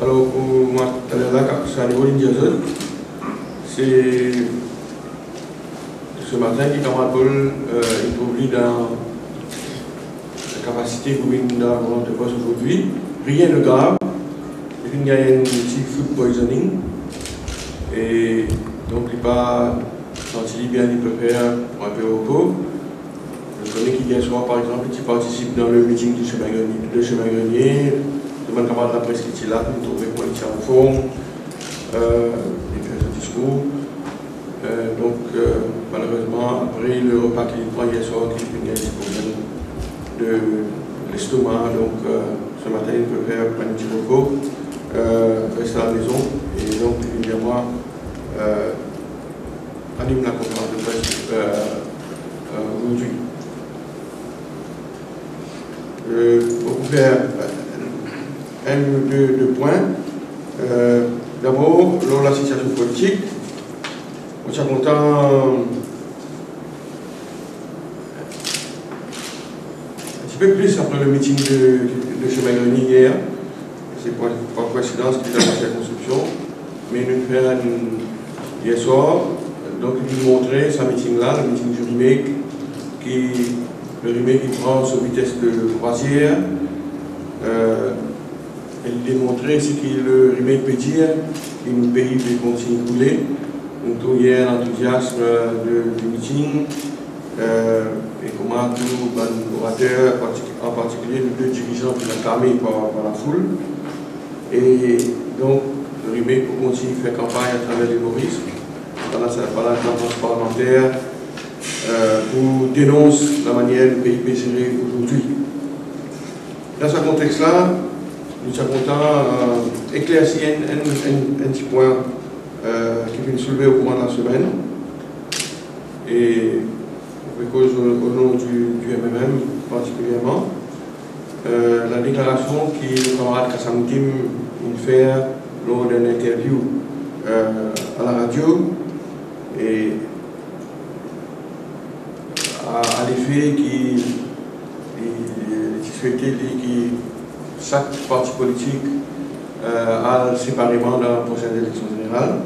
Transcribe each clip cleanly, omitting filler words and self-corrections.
Alors, pour moi, c'est à niveau d'Indiazon, c'est ce matin qui camarade Paul introduit dans la capacité commune dans de poste aujourd'hui. Rien de grave. Il y a un petit food poisoning. Et donc, il n'est pas senti bien, il peut faire pour un peu au repos. Je connais qui vient souvent, par exemple, qui participe dans le meeting du chemin grenier. Le camarade de la presse qui est là, nous trouvons pour les en forme, il fait ce discours. Malheureusement, après le repas qu'il prend hier soir, il y a des problèmes de l'estomac. Donc, ce matin, il peut faire un petit repos, rester à la maison. Et donc, évidemment, anime la conférence de presse aujourd'hui. Pour vous faire un ou deux points. D'abord, lors de la situation politique, on est content un petit peu plus après le meeting de chemin grenier hier. C'est pas coïncidence qu'il a lancé la construction, mais nous faisons hier soir, donc il nous montrait ce meeting-là, le meeting du remake, le remake qui prend sa vitesse de croisière. Elle démontrait ce que le remake peut dire, qu'un pays peut continuer à couler. Donc, il y a l'enthousiasme du meeting et comment tous les orateurs, en particulier les deux dirigeants qui sont acclamés par la foule. Et donc, le remake peut continuer à faire campagne à travers les humoristes, pendant la campagne parlementaire, pour dénoncer la manière dont le pays peut gérer aujourd'hui. Dans ce contexte-là, nous sommes contents d'éclaircir un petit point qui vient soulever au cours de la semaine. Et au nom du MMM particulièrement, la déclaration que le camarade Kassamoutim fait lors d'une interview à la radio et à l'effet qu'il souhaitait que chaque parti politique a séparément dans la prochaine élection générale.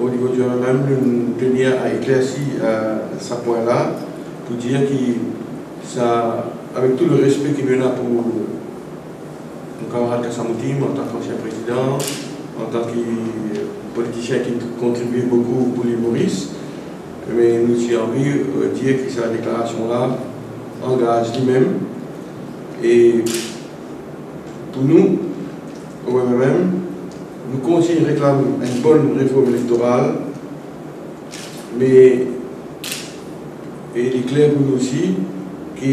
Au niveau du MMM, nous tenions à éclaircir ce point-là pour dire que ça, avec tout le respect qu'il y a pour mon camarade Kassamoutim en tant qu'ancien président, en tant que politicien qui contribue beaucoup pour les Maurice, mais nous avons envie de dire que cette déclaration-là engage lui-même. Et pour nous, au MMM, nous continuons à réclamer une bonne réforme électorale, mais il est clair pour nous aussi que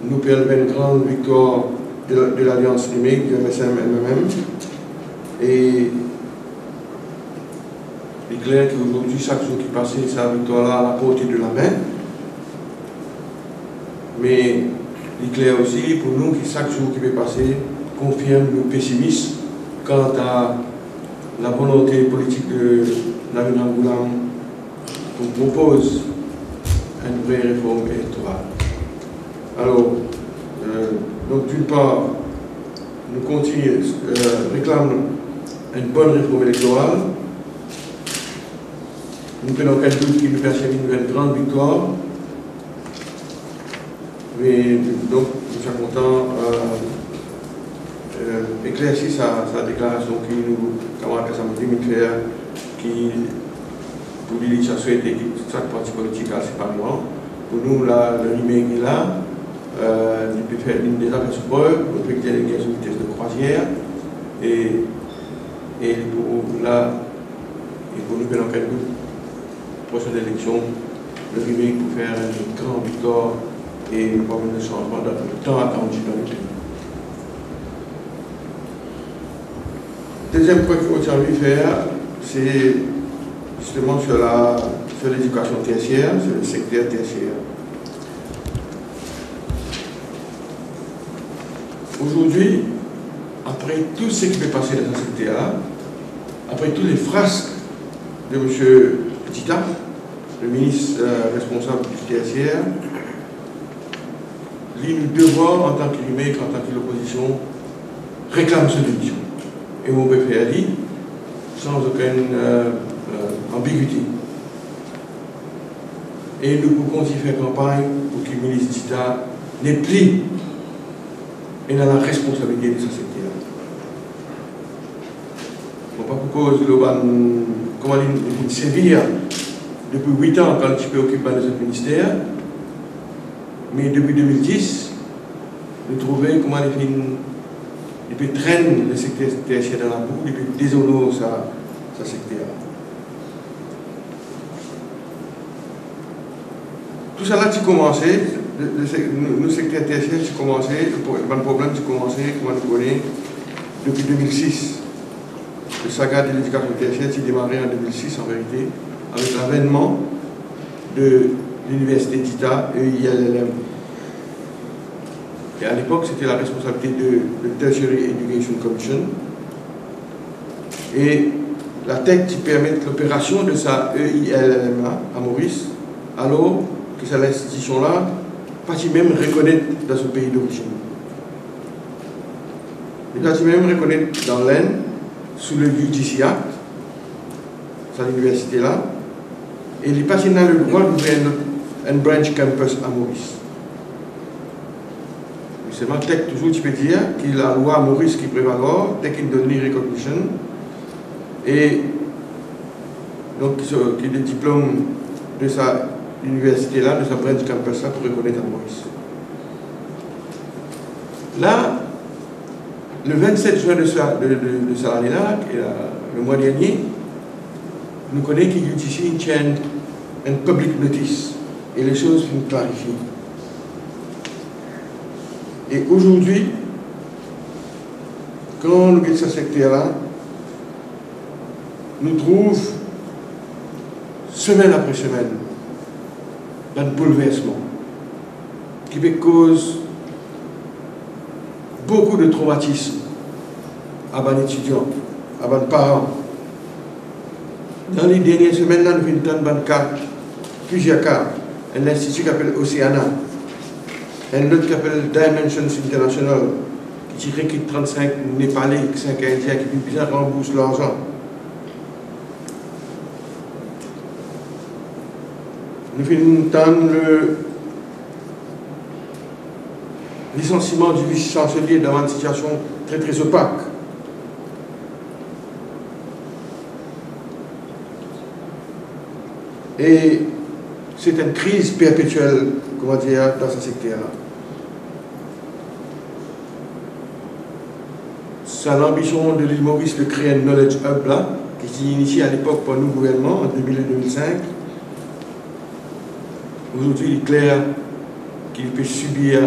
nous perdons une grande victoire de l'Alliance numérique du MSM-MMM. Et il est clair qu'aujourd'hui, chaque jour qui passe, cette victoire-là à la portée de la main. Mais il est clair aussi pour nous que chaque jour qui peut passer confirme nos pessimismes quant à la volonté politique de Lamine Angoulan qu'on propose une vraie réforme électorale. Alors, donc d'une part, nous continuons réclamer une bonne réforme électorale. Nous prenons aucun doute qui nous permet une grande victoire. Mais donc, nous sommes contents d'éclaircir sa déclaration qui nous, camarade Kassamoutim, fait, qui, pour lui, ça souhaite que chaque parti politique a séparément. Pour nous, là, le remake est là. Il peut faire une des affaires support, on peut dire qu'il y a une vitesse de croisière. Et pour là, et pour nous, dans aucun doute, prochaine élection, le remake pour faire une grande victoire et pour le changement dans le temps attendu dans le pays. Deuxième point qu'il faut envie de faire, c'est justement sur l'éducation tertiaire, sur le secteur tertiaire. Aujourd'hui, après tout ce qui peut passer dans ce secteur-là, après tous les frasques de M. Petita, le ministre responsable du tertiaire, nous devons, en tant que remake, en tant que l'opposition, réclamer cette démission. Et on peut faire dit, sans aucune ambiguïté. Et nous pouvons aussi faire campagne pour que le ministre d'État n'ait plus et dans la responsabilité de ce secteur. Bon, pas pour cause comment dire, sévère depuis 8 ans quand je peux occuper de ce ministère, mais depuis 2010, nous trouvons comment il peut traîner le secteur tertiaire dans la boue, il peut déshonorer sa secteur. Tout ça là, tu commençais, le secteur tertiaire, tu commençais, le problème, tu commençais, comment on connaît, depuis 2006. Le saga de l'éducation tertiaire, tu démarré en 2006 en vérité, avec l'avènement de l'université d'État EILLM. Et à l'époque, c'était la responsabilité de Tertiary Education Commission. Et la tête qui permet l'opération de sa EILLM à Maurice, alors que c'est l'institution-là, pas qui même reconnaître dans ce pays d'origine. Et pas qui même reconnaître dans l'Inde, sous le UGC Act, c'est l'université-là, et il passe dans le droit d'ouvrir un branch campus à Maurice. C'est ma tech toujours, tu peux dire, qu'il y a la loi à Maurice qui prévalent, tech in donné recognition, et donc qui est le diplôme de sa université-là, de sa branch campus-là, pour reconnaître à Maurice. Là, le 27 juin de cette année-là, le mois dernier, nous connaissons que UTC tient un public notice et les choses sont clarifiées. Et aujourd'hui, quand on regarde ce secteur-là, nous trouvons semaine après semaine un bouleversement qui peut cause beaucoup de traumatisme à les étudiants, à les parents. Dans les dernières semaines, nous avons vu plusieurs cas. Un institut qui s'appelle Oceana, un autre qui s'appelle Dimensions International, qui recrute 35 Népalais, 5 Indiens, qui bien rembourse l'argent. Nous avons le licenciement du vice-chancelier dans une situation très très opaque. Et c'est une crise perpétuelle, comment dire, dans ce secteur-là. C'est l'ambition de l'île Maurice de créer un Knowledge Hub là, qui s'est initié à l'époque par nous gouvernement, en 2000 et 2005. Aujourd'hui, il est clair qu'il peut subir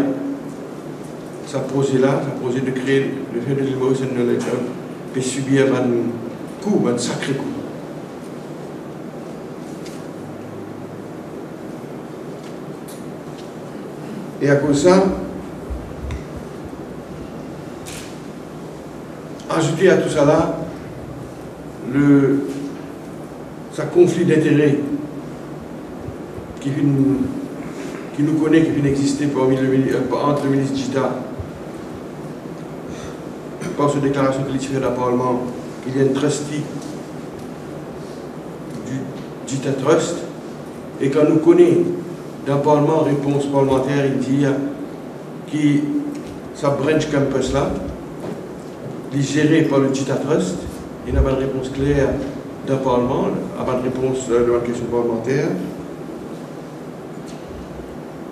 ce projet-là, ce projet de créer le fait de l'île Maurice un Knowledge Hub, peut subir un coup, un sacré coup. Et à cause de ça, ajouter à tout ça là, ce conflit d'intérêts qui nous connaît, qui vient exister entre le ministre d'État, par cette déclaration qu'il fait dans le Parlement, qu'il y a une trustee du Dita Trust, et quand nous connaissons dans le Parlement, réponse parlementaire, il dit que sa branch campus là, est géré par le Dita Trust, il n'a pas de réponse claire dans le Parlement, il n'a pas de réponse de la question parlementaire.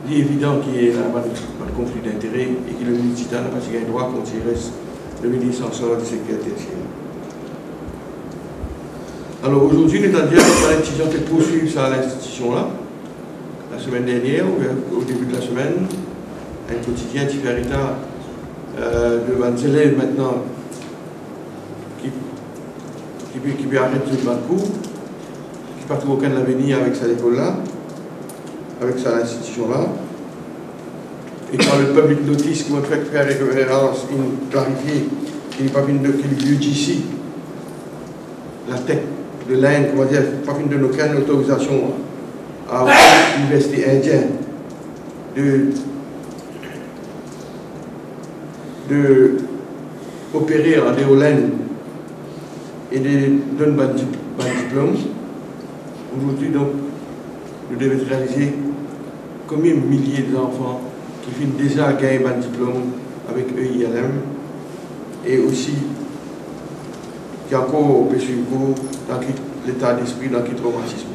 Il est évident qu'il n'y a pas de conflit d'intérêt et que le ministre d'État n'a pas de droit quand il reste le ministre en charge du secteur tertiaire. Alors aujourd'hui, nous allons dire que l'étudiant peut poursuivre ça à l'institution-là. La semaine dernière, au début de la semaine, un quotidien Tiferita de 20 élèves maintenant qui peut arrêter le cours, qui ne trouve aucun avenir avec cette école-là, avec cette institution-là. Et quand le public notice qui m'a fait faire référence, il clarifie qu'il n'est pas fini de l'UGC, la tech de l'Inde, comment dire, pas fini de donner aucune autorisation à l'université indienne d'opérer en déolène et de donner un diplôme. Aujourd'hui, donc, nous devons réaliser combien de milliers d'enfants qui finissent déjà gagner un diplôme avec EILM et aussi qui a encore péché dans l'état d'esprit, dans le traumatisme.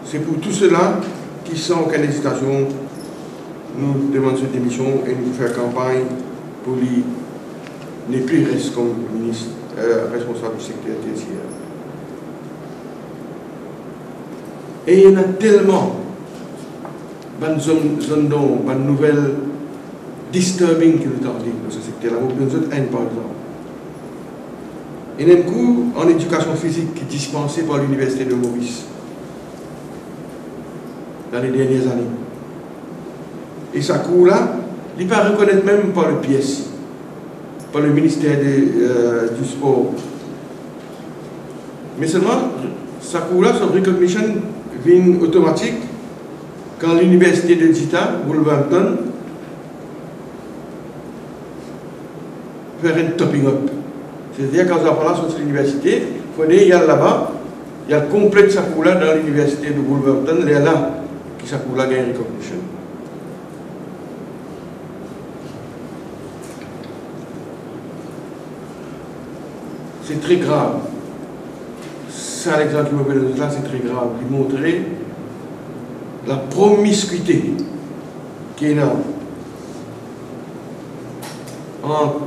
C'est pour tout cela qui sans aucune hésitation nous demandons cette émission et nous faire campagne pour lui ne plus rester comme ministre responsable du secteur tertiaire. Et il y en a tellement de nouvelles disturbing qui nous tardent dans ce secteur-là. Nous avons un par exemple. Il y a un cours en éducation physique qui est dispensé par l'Université de Maurice dans les dernières années. Et ce cours-là, il n'est pas reconnu même par le PS, par le ministère du Sport. Mais seulement, ce cours-là, son recognition vient automatique quand l'université de Dita, Wolverhampton, fait un topping up. C'est-à-dire quand on parle sur l'université, il y a là-bas, il y a le complet de ce cours-là dans l'université de Wolverhampton, il y a là qui ce cours-là gagne recognition. C'est très grave. Ça, l'exemple qui me fait de là, c'est très grave. Il montrait la promiscuité qui est là entre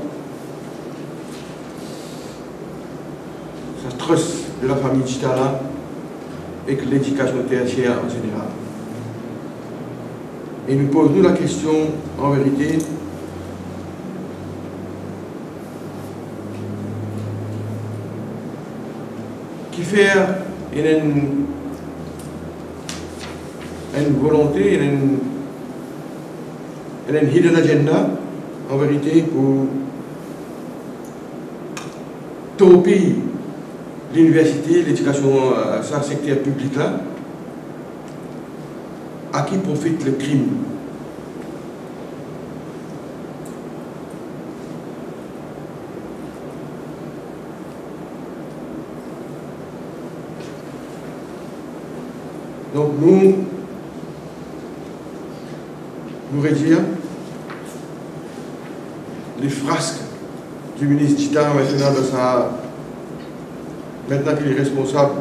sa trust de la famille Chitala et l'éducation tertiaire en général. Et nous posons la question, en vérité, qui fait une volonté, une hidden agenda, en vérité, pour toper l'université, l'éducation, ce secteur public-là, à qui profite le crime. Donc nous réduire les frasques du ministre Dita maintenant qu'il est responsable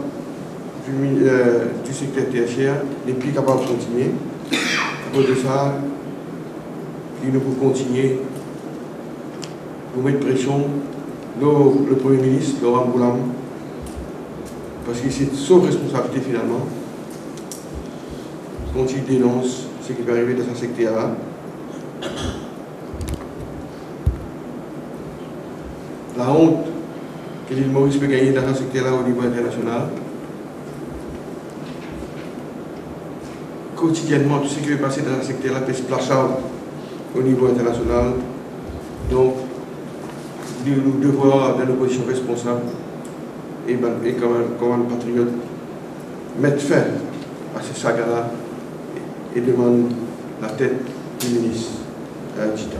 du secteur tertiaire, n'est plus capable de continuer. À cause de ça, il nous faut continuer pour mettre pression le Premier ministre, Laurent Boulam, parce que c'est son responsabilité finalement. Quand il dénonce ce qui va arriver dans ce secteur-là, la honte que l'île Maurice peut gagner dans ce secteur-là au niveau international, quotidiennement, tout ce qui est passé dans ce secteur-là peut se placer au niveau international. Donc, nous devons, dans nos positions responsables et comme un patriote, mettre fin à ces sagas-là et demande la tête du ministre Dita.